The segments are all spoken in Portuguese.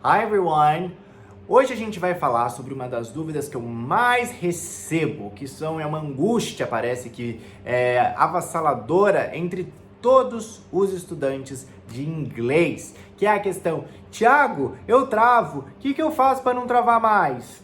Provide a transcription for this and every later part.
Hi everyone! Hoje a gente vai falar sobre uma das dúvidas que eu mais recebo, que é uma angústia, parece que é avassaladora entre todos os estudantes de inglês, que é a questão: Thiago, eu travo, o que eu faço para não travar mais?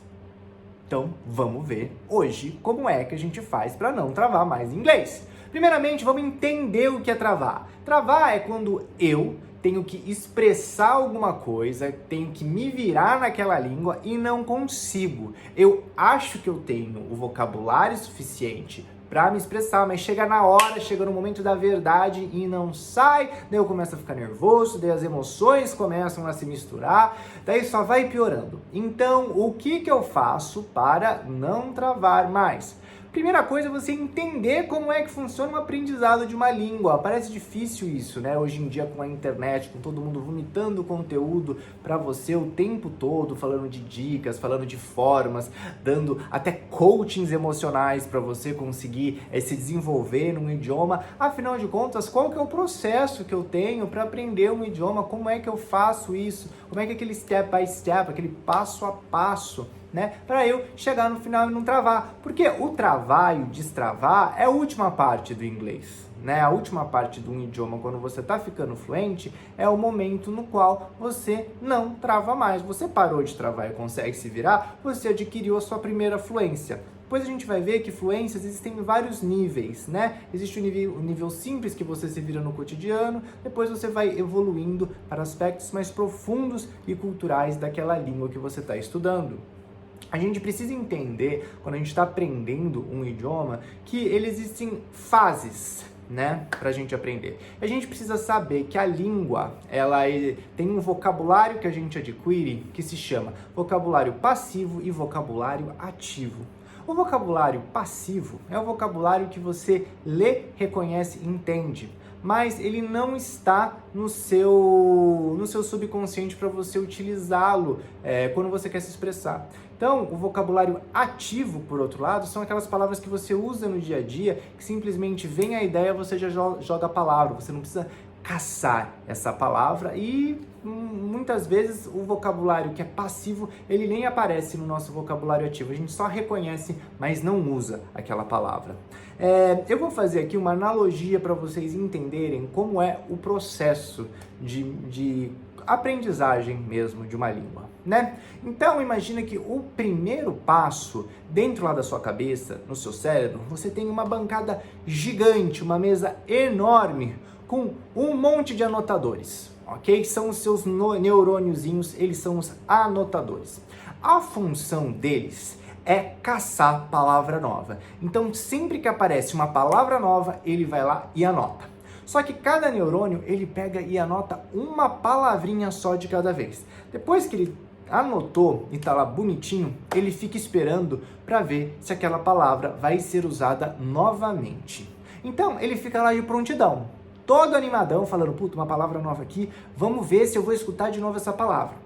Então vamos ver hoje como é que a gente faz para não travar mais em inglês. Primeiramente, vamos entender o que é travar. Travar é quando eu tenho que expressar alguma coisa, tenho que me virar naquela língua e não consigo. Eu acho que eu tenho o vocabulário suficiente para me expressar, mas chega na hora, chega no momento da verdade e não sai, daí eu começo a ficar nervoso, daí as emoções começam a se misturar, daí só vai piorando. Então, o que eu faço para não travar mais? Primeira coisa é você entender como é que funciona o aprendizado de uma língua. Parece difícil isso, né? Hoje em dia com a internet, com todo mundo vomitando conteúdo para você o tempo todo, falando de dicas, falando de formas, dando até coachings emocionais para você conseguir se desenvolver num idioma. Afinal de contas, qual que é o processo que eu tenho para aprender um idioma? Como é que eu faço isso? Como é que é aquele step by step, aquele passo a passo, né, para eu chegar no final e não travar? Porque o travar e o destravar é a última parte do inglês, né? A última parte de um idioma, quando você está ficando fluente, é o momento no qual você não trava mais. Você parou de travar e consegue se virar, você adquiriu a sua primeira fluência. Depois a gente vai ver que fluências existem em vários níveis, né? Existe o nível simples, que você se vira no cotidiano, depois você vai evoluindo para aspectos mais profundos e culturais daquela língua que você está estudando. A gente precisa entender, quando a gente está aprendendo um idioma, que existem fases, né, para a gente aprender. A gente precisa saber que a língua, ela tem um vocabulário que a gente adquire que se chama vocabulário passivo e vocabulário ativo. O vocabulário passivo é o vocabulário que você lê, reconhece e entende, mas ele não está no seu subconsciente para você utilizá-lo quando você quer se expressar. Então, o vocabulário ativo, por outro lado, são aquelas palavras que você usa no dia a dia, que simplesmente vem a ideia, você já joga a palavra, você não precisa caçar essa palavra. E muitas vezes o vocabulário que é passivo, ele nem aparece no nosso vocabulário ativo, a gente só reconhece, mas não usa aquela palavra. Eu vou fazer aqui uma analogia para vocês entenderem como é o processo de aprendizagem mesmo de uma língua, né? Então imagina que o primeiro passo, dentro lá da sua cabeça, no seu cérebro, você tem uma bancada gigante, uma mesa enorme, com um monte de anotadores, ok? São os seus neurôniozinhos, eles são os anotadores. A função deles é caçar palavra nova. Então, sempre que aparece uma palavra nova, ele vai lá e anota. Só que cada neurônio, ele pega e anota uma palavrinha só de cada vez. Depois que ele anotou e tá lá bonitinho, ele fica esperando para ver se aquela palavra vai ser usada novamente. Então, ele fica lá de prontidão, todo animadão, falando: puta, uma palavra nova aqui, vamos ver se eu vou escutar de novo essa palavra.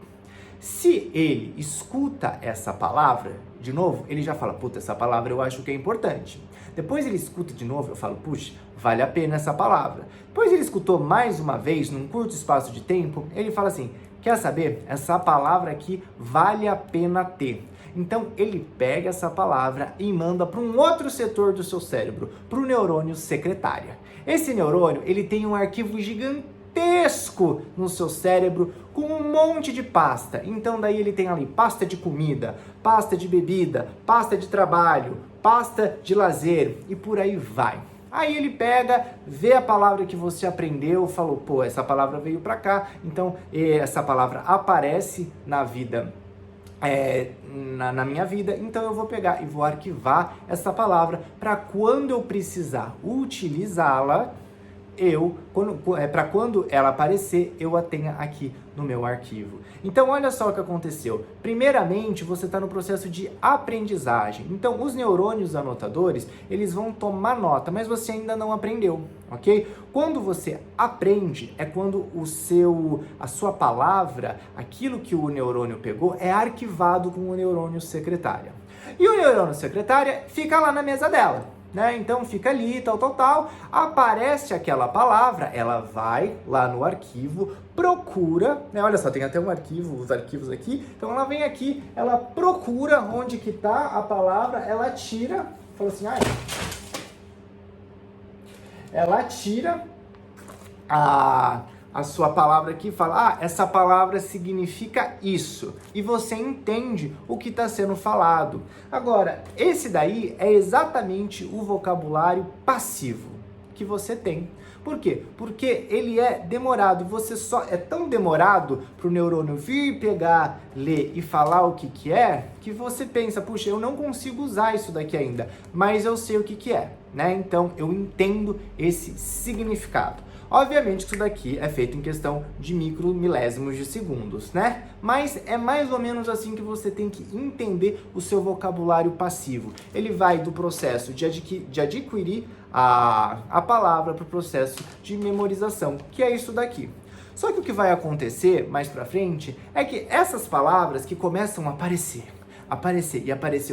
Se ele escuta essa palavra de novo, ele já fala: puta, essa palavra eu acho que é importante. Depois ele escuta de novo, eu falo: puxa, vale a pena essa palavra. Depois ele escutou mais uma vez, num curto espaço de tempo, ele fala assim: quer saber? Essa palavra aqui vale a pena ter. Então ele pega essa palavra e manda para um outro setor do seu cérebro, para o neurônio secretária. Esse neurônio, ele tem um arquivo gigantesco no seu cérebro com um monte de pasta. Então daí ele tem ali pasta de comida, pasta de bebida, pasta de trabalho, pasta de lazer e por aí vai. Aí ele pega, vê a palavra que você aprendeu, falou: pô, essa palavra veio para cá, então essa palavra aparece na vida, na minha vida, então eu vou pegar e vou arquivar essa palavra para quando eu precisar utilizá-la, para quando ela aparecer, eu a tenha aqui no meu arquivo. Então, olha só o que aconteceu. Primeiramente, você está no processo de aprendizagem. Então, os neurônios anotadores, eles vão tomar nota, mas você ainda não aprendeu, ok? Quando você aprende, é quando a sua palavra, aquilo que o neurônio pegou, é arquivado com o neurônio secretária. E o neurônio secretária fica lá na mesa dela. né? Então fica ali, tal, aparece aquela palavra, ela vai lá no arquivo, procura, né? Olha só, tem até um arquivo, os arquivos aqui. Então ela vem aqui, ela procura onde que tá a palavra, ela tira, fala assim, ela tira a sua palavra aqui e fala, essa palavra significa isso. E você entende o que está sendo falado. Agora, esse daí é exatamente o vocabulário passivo que você tem. Por quê? Porque ele é demorado. Você só é tão demorado para o neurônio vir pegar, ler e falar o que é, que você pensa, puxa, eu não consigo usar isso daqui ainda, mas eu sei o que é, né? Então, eu entendo esse significado. Obviamente que isso daqui é feito em questão de micromilésimos de segundos, né? Mas é mais ou menos assim que você tem que entender o seu vocabulário passivo. Ele vai do processo de adquirir a palavra para o processo de memorização, que é isso daqui. Só que o que vai acontecer mais pra frente é que essas palavras que começam a aparecer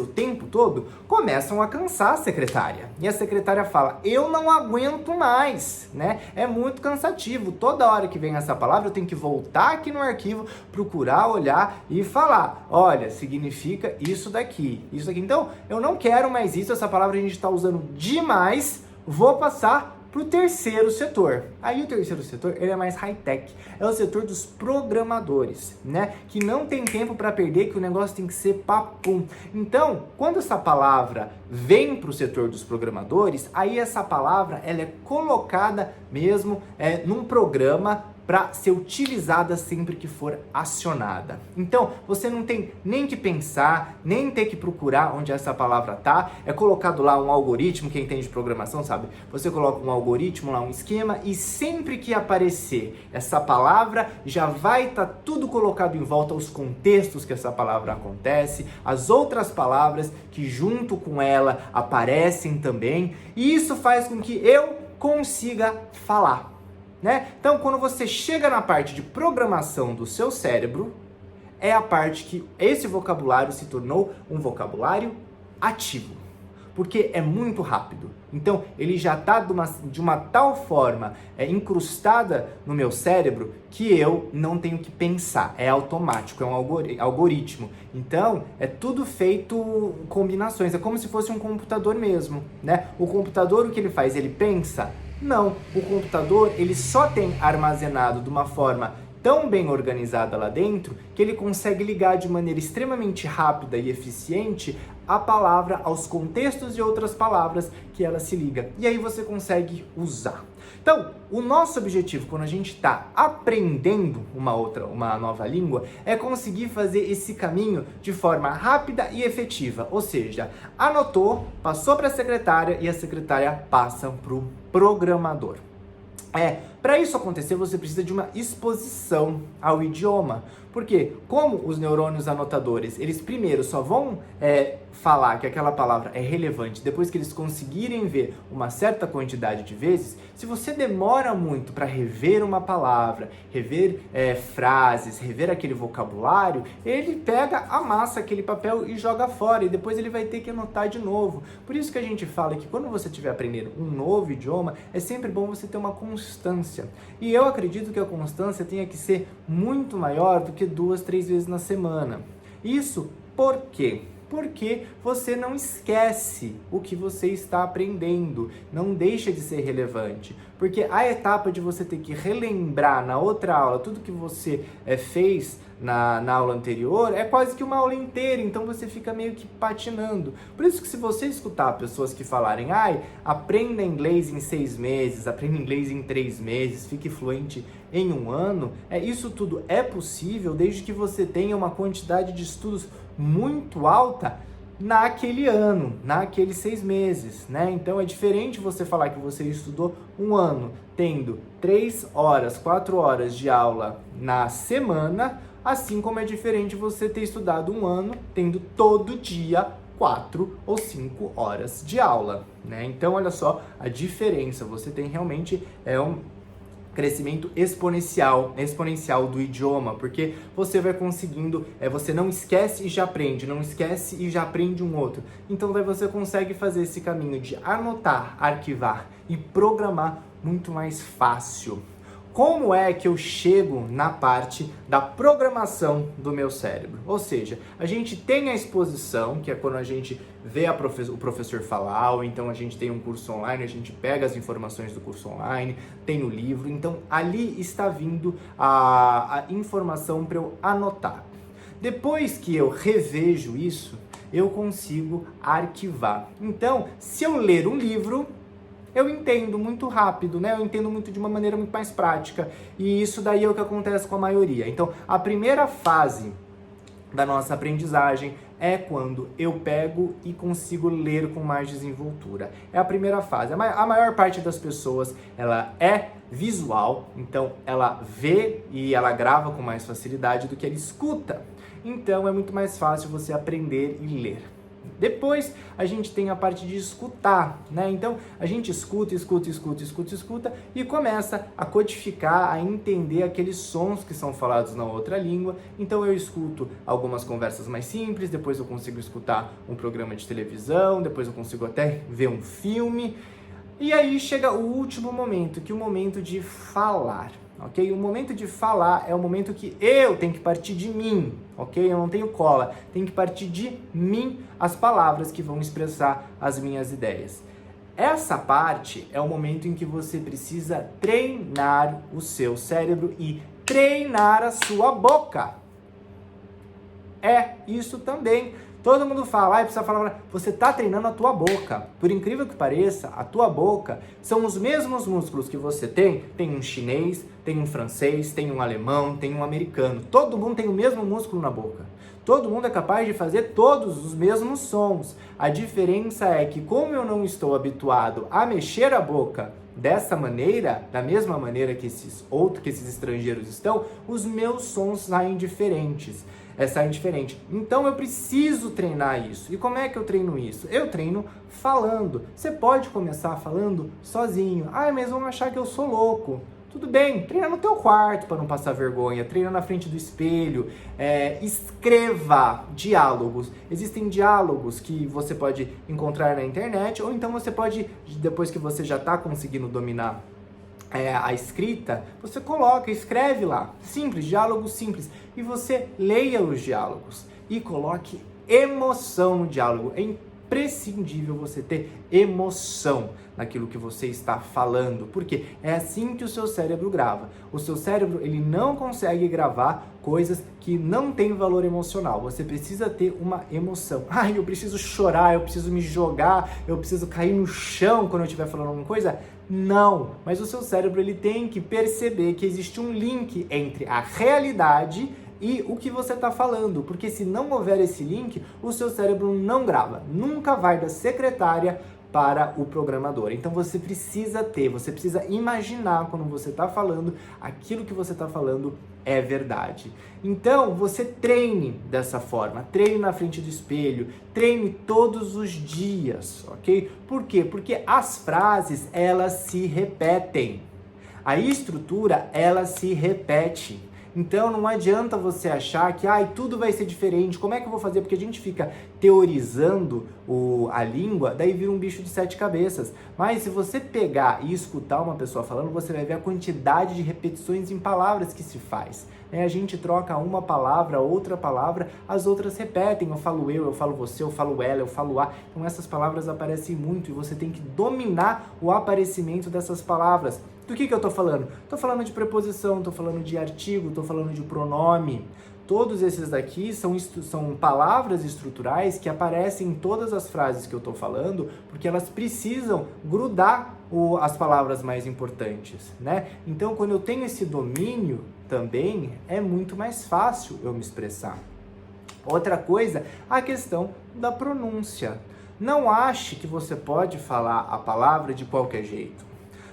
o tempo todo, começam a cansar a secretária. E a secretária fala, eu não aguento mais, né? É muito cansativo. Toda hora que vem essa palavra, eu tenho que voltar aqui no arquivo, procurar, olhar e falar, olha, significa isso daqui, isso daqui. Então, eu não quero mais isso, essa palavra a gente está usando demais, vou passar para o terceiro setor. Aí o terceiro setor, ele é mais high-tech, é o setor dos programadores, né? Que não tem tempo para perder, que o negócio tem que ser papum. Então, quando essa palavra vem para o setor dos programadores, aí essa palavra, ela é colocada mesmo num programa para ser utilizada sempre que for acionada. Então, você não tem nem que pensar, nem ter que procurar onde essa palavra tá. É colocado lá um algoritmo, quem entende de programação sabe. Você coloca um algoritmo lá, um esquema, e sempre que aparecer essa palavra, já vai estar tudo colocado em volta, os contextos que essa palavra acontece, as outras palavras que junto com ela aparecem também, e isso faz com que eu consiga falar. Né? Então, quando você chega na parte de programação do seu cérebro, é a parte que esse vocabulário se tornou um vocabulário ativo, porque é muito rápido. Então, ele já está de uma tal forma incrustada no meu cérebro que eu não tenho que pensar, é automático, é um algoritmo. Então, é tudo feito combinações, é como se fosse um computador mesmo, né? O computador, o que ele faz? Ele pensa? Não, o computador ele só tem armazenado de uma forma tão bem organizada lá dentro que ele consegue ligar de maneira extremamente rápida e eficiente a palavra aos contextos de outras palavras que ela se liga. E aí você consegue usar. Então, o nosso objetivo quando a gente está aprendendo uma nova língua é conseguir fazer esse caminho de forma rápida e efetiva. Ou seja, anotou, passou para a secretária e a secretária passa para o programador. Para isso acontecer, você precisa de uma exposição ao idioma. Porque, como os neurônios anotadores, eles primeiro só vão falar que aquela palavra é relevante depois que eles conseguirem ver uma certa quantidade de vezes, se você demora muito para rever uma palavra, rever frases, rever aquele vocabulário, ele pega, amassa aquele papel e joga fora, e depois ele vai ter que anotar de novo. Por isso que a gente fala que quando você estiver aprendendo um novo idioma, é sempre bom você ter uma constância. E eu acredito que a constância tenha que ser muito maior do que 2, 3 vezes na semana. Isso por quê? Porque você não esquece o que você está aprendendo, não deixa de ser relevante. Porque a etapa de você ter que relembrar na outra aula tudo que você fez na aula anterior é quase que uma aula inteira, então você fica meio que patinando. Por isso que se você escutar pessoas que falarem, aprenda inglês em 6 meses, aprenda inglês em 3 meses, fique fluente em 1 ano, isso tudo é possível desde que você tenha uma quantidade de estudos muito alta naquele ano, naqueles 6 meses, né? Então é diferente você falar que você estudou 1 ano, tendo 3 horas, 4 horas de aula na semana, assim como é diferente você ter estudado 1 ano, tendo todo dia 4 ou 5 horas de aula, né? Então olha só a diferença, você tem realmente crescimento exponencial do idioma, porque você vai conseguindo, você não esquece e já aprende, não esquece e já aprende um outro. Então daí você consegue fazer esse caminho de anotar, arquivar e programar muito mais fácil. Como é que eu chego na parte da programação do meu cérebro? Ou seja, a gente tem a exposição, que é quando a gente vê o professor falar, ou então a gente tem um curso online, a gente pega as informações do curso online, tem o livro, então ali está vindo a informação para eu anotar. Depois que eu revejo isso, eu consigo arquivar. Então, se eu ler um livro, eu entendo muito rápido, né? Eu entendo muito de uma maneira muito mais prática. E isso daí é o que acontece com a maioria. Então, a primeira fase da nossa aprendizagem é quando eu pego e consigo ler com mais desenvoltura. É a primeira fase. A maior parte das pessoas, ela é visual, então ela vê e ela grava com mais facilidade do que ela escuta. Então, é muito mais fácil você aprender e ler. Depois a gente tem a parte de escutar, né? Então a gente escuta e começa a codificar, a entender aqueles sons que são falados na outra língua. Então eu escuto algumas conversas mais simples, depois eu consigo escutar um programa de televisão, depois eu consigo até ver um filme. E aí chega o último momento, que é o momento de falar. Ok? O momento de falar é o momento que eu tenho que partir de mim, ok? Eu não tenho cola, tem que partir de mim as palavras que vão expressar as minhas ideias. Essa parte é o momento em que você precisa treinar o seu cérebro e treinar a sua boca. É isso também. Todo mundo fala, precisa falar, você está treinando a tua boca. Por incrível que pareça, a tua boca são os mesmos músculos que você tem. Tem um chinês, tem um francês, tem um alemão, tem um americano. Todo mundo tem o mesmo músculo na boca. Todo mundo é capaz de fazer todos os mesmos sons. A diferença é que, como eu não estou habituado a mexer a boca dessa maneira, da mesma maneira que esses estrangeiros estão, os meus sons saem diferentes. Saem diferente. Então eu preciso treinar isso. E como é que eu treino isso? Eu treino falando. Você pode começar falando sozinho. Mas vão achar que eu sou louco. Tudo bem, treina no teu quarto para não passar vergonha, treina na frente do espelho, escreva diálogos. Existem diálogos que você pode encontrar na internet, ou então você pode, depois que você já está conseguindo dominar a escrita, você escreve lá, simples, diálogos simples, e você leia os diálogos e coloque emoção no diálogo. É imprescindível você ter emoção naquilo que você está falando, porque é assim que o seu cérebro grava. O seu cérebro, ele não consegue gravar coisas que não têm valor emocional. Você precisa ter uma emoção. Eu preciso chorar, eu preciso me jogar, eu preciso cair no chão quando eu estiver falando alguma coisa. Não, mas o seu cérebro, ele tem que perceber que existe um link entre a realidade e o que você está falando, porque se não houver esse link, o seu cérebro não grava, nunca vai da secretária para o programador. Então você precisa imaginar quando você está falando, aquilo que você está falando é verdade. Então você treine dessa forma, treine na frente do espelho, treine todos os dias, ok? Por quê? Porque as frases, elas se repetem. A estrutura, ela se repete. Então não adianta você achar que tudo vai ser diferente, como é que eu vou fazer? Porque a gente fica teorizando a língua, daí vira um bicho de 7 cabeças. Mas se você pegar e escutar uma pessoa falando, você vai ver a quantidade de repetições em palavras que se faz. A gente troca uma palavra, outra palavra, as outras repetem. Eu falo você, eu falo ela, eu falo a. Então essas palavras aparecem muito e você tem que dominar o aparecimento dessas palavras. Do que eu estou falando? Estou falando de preposição, estou falando de artigo, estou falando de pronome. Todos esses daqui são palavras estruturais que aparecem em todas as frases que eu estou falando, porque elas precisam grudar as palavras mais importantes, né? Então, quando eu tenho esse domínio também, é muito mais fácil eu me expressar. Outra coisa, a questão da pronúncia. Não ache que você pode falar a palavra de qualquer jeito.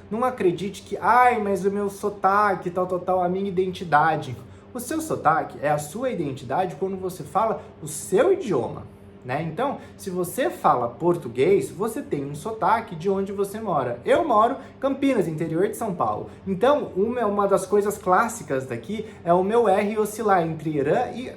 Não acredite que, mas o meu sotaque, tal, a minha identidade. O seu sotaque é a sua identidade quando você fala o seu idioma, né? Então, se você fala português, você tem um sotaque de onde você mora. Eu moro em Campinas, interior de São Paulo. Então, uma das coisas clássicas daqui é o meu R oscilar entre rã e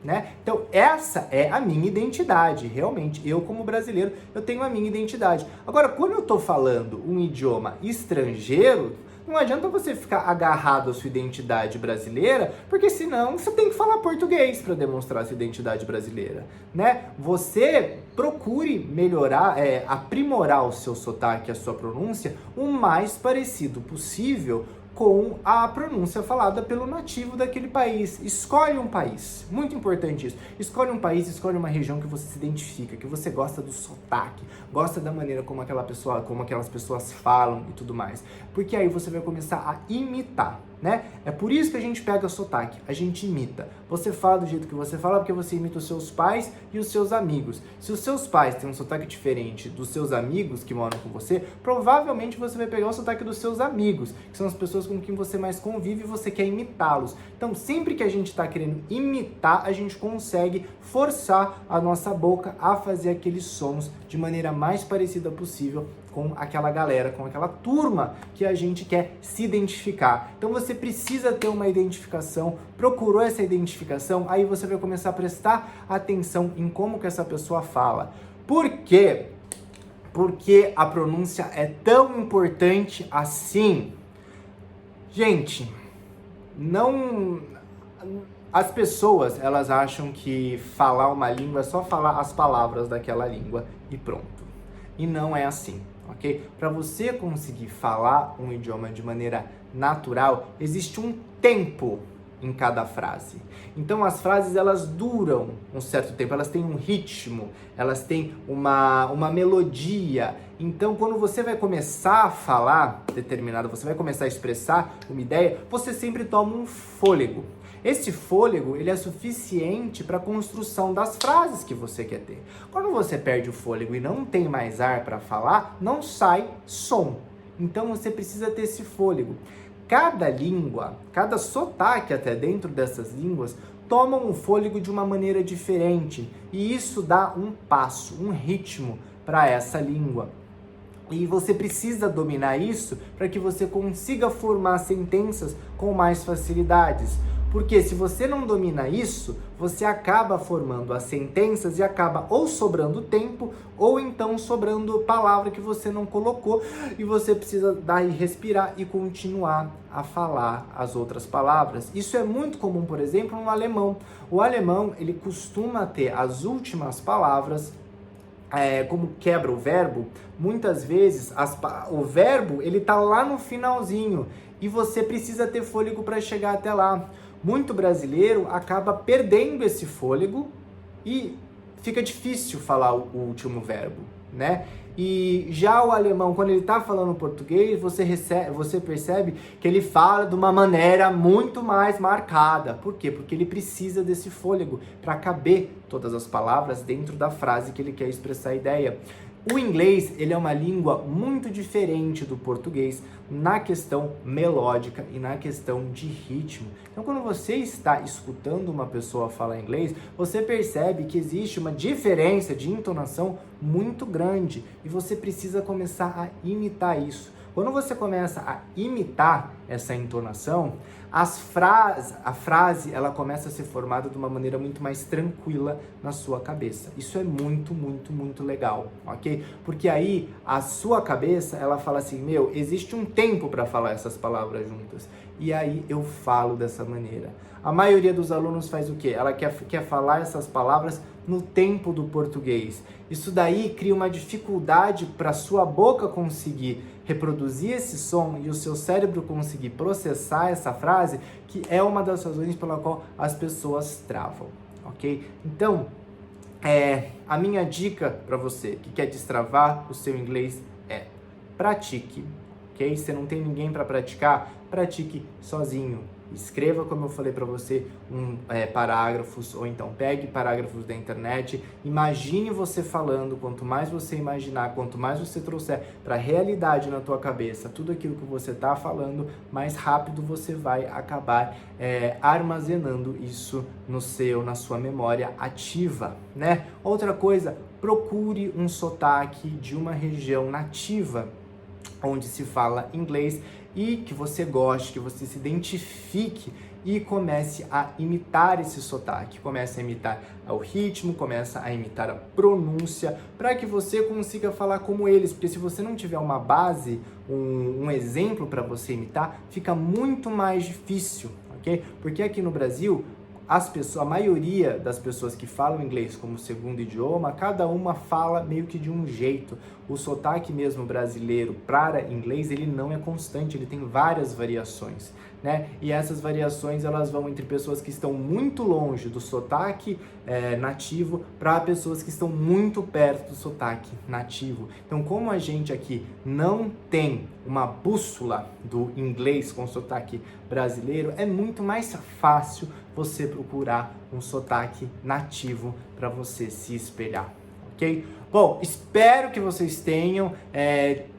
né? Então, essa é a minha identidade, realmente. Eu, como brasileiro, eu tenho a minha identidade. Agora, quando eu tô falando um idioma estrangeiro, não adianta você ficar agarrado à sua identidade brasileira, porque senão você tem que falar português para demonstrar a sua identidade brasileira, né? Você procure melhorar, aprimorar o seu sotaque, a sua pronúncia, o mais parecido possível com a pronúncia falada pelo nativo daquele país. Escolhe um país, muito importante isso. Escolhe um país, escolhe uma região que você se identifica, que você gosta do sotaque, gosta da maneira como aquelas pessoas falam e tudo mais. Porque aí você vai começar a imitar, né? É por isso que a gente pega sotaque, a gente imita. Você fala do jeito que você fala porque você imita os seus pais e os seus amigos. Se os seus pais têm um sotaque diferente dos seus amigos que moram com você, provavelmente você vai pegar o sotaque dos seus amigos, que são as pessoas com quem você mais convive e você quer imitá-los. Então, sempre que a gente está querendo imitar, a gente consegue forçar a nossa boca a fazer aqueles sons de maneira mais parecida possível com aquela galera, com aquela turma que a gente quer se identificar. Então você precisa ter uma identificação, procurou essa identificação, aí você vai começar a prestar atenção em como que essa pessoa fala. Por quê? Porque a pronúncia é tão importante assim. Gente, as pessoas, elas acham que falar uma língua é só falar as palavras daquela língua e pronto. E não é assim, ok? Para você conseguir falar um idioma de maneira natural, existe um tempo em cada frase. Então as frases, elas duram um certo tempo, elas têm um ritmo, elas têm uma melodia. Então quando você vai começar a falar você vai começar a expressar uma ideia, você sempre toma um fôlego. Esse fôlego, ele é suficiente para a construção das frases que você quer ter. Quando você perde o fôlego e não tem mais ar para falar, não sai som. Então você precisa ter esse fôlego. Cada língua, cada sotaque até dentro dessas línguas, toma um fôlego de uma maneira diferente. E isso dá um passo, um ritmo para essa língua. E você precisa dominar isso para que você consiga formar sentenças com mais facilidades. Porque se você não domina isso, você acaba formando as sentenças e acaba ou sobrando tempo, ou então sobrando palavra que você não colocou, e você precisa daí respirar e continuar a falar as outras palavras. Isso é muito comum, por exemplo, no alemão. O alemão, ele costuma ter as últimas palavras, como quebra o verbo, muitas vezes o verbo ele tá lá no finalzinho e você precisa ter fôlego para chegar até lá. Muito brasileiro acaba perdendo esse fôlego e fica difícil falar o último verbo, né? E já o alemão, quando ele está falando português, você percebe que ele fala de uma maneira muito mais marcada. Por quê? Porque ele precisa desse fôlego para caber todas as palavras dentro da frase que ele quer expressar a ideia. O inglês, ele é uma língua muito diferente do português na questão melódica e na questão de ritmo. Então, quando você está escutando uma pessoa falar inglês, você percebe que existe uma diferença de entonação muito grande e você precisa começar a imitar isso. Quando você começa a imitar essa entonação, a frase ela começa a ser formada de uma maneira muito mais tranquila na sua cabeça. Isso é muito, muito, muito legal, ok? Porque aí a sua cabeça, ela fala assim, existe um tempo para falar essas palavras juntas. E aí eu falo dessa maneira. A maioria dos alunos faz o quê? Ela quer falar essas palavras no tempo do português. Isso daí cria uma dificuldade para a sua boca conseguir reproduzir esse som e o seu cérebro conseguir processar essa frase, que é uma das razões pela qual as pessoas travam, ok? Então, a minha dica para você que quer destravar o seu inglês é pratique, ok? Se não tem ninguém para praticar, pratique sozinho. escreva, como eu falei para você, parágrafos, ou então pegue parágrafos da internet, imagine você falando, quanto mais você imaginar, quanto mais você trouxer para a realidade na tua cabeça, tudo aquilo que você está falando, mais rápido você vai acabar armazenando isso na sua memória ativa, né? Outra coisa, procure um sotaque de uma região nativa onde se fala inglês e que você goste, que você se identifique e comece a imitar esse sotaque. Comece a imitar o ritmo, comece a imitar a pronúncia, para que você consiga falar como eles, porque se você não tiver uma base, um exemplo para você imitar, fica muito mais difícil, ok? Porque aqui no Brasil, a maioria das pessoas que falam inglês como segundo idioma, cada uma fala meio que de um jeito. O sotaque mesmo brasileiro para inglês, ele não é constante, ele tem várias variações, né? E essas variações, elas vão entre pessoas que estão muito longe do sotaque nativo para pessoas que estão muito perto do sotaque nativo. Então, como a gente aqui não tem uma bússola do inglês com sotaque brasileiro, é muito mais fácil você procurar um sotaque nativo para você se espelhar, ok? Bom, espero que vocês tenham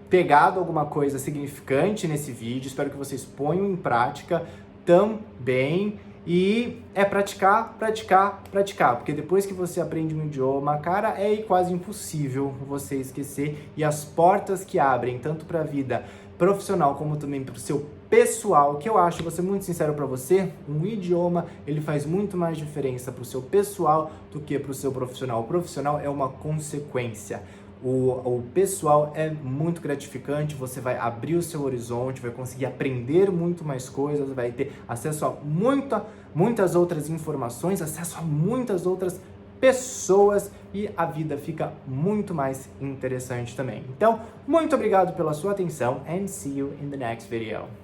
pegado alguma coisa significante nesse vídeo, espero que vocês ponham em prática também. E praticar, praticar, praticar, porque depois que você aprende um idioma, cara, é quase impossível você esquecer, e as portas que abrem, tanto para a vida profissional como também para o seu pessoal, que eu acho, vou ser muito sincero para você, um idioma, ele faz muito mais diferença para o seu pessoal do que para o seu profissional. O profissional é uma consequência. O pessoal é muito gratificante, você vai abrir o seu horizonte, vai conseguir aprender muito mais coisas, vai ter acesso a muitas outras informações, acesso a muitas outras pessoas, e a vida fica muito mais interessante também. Então, muito obrigado pela sua atenção and see you in the next video.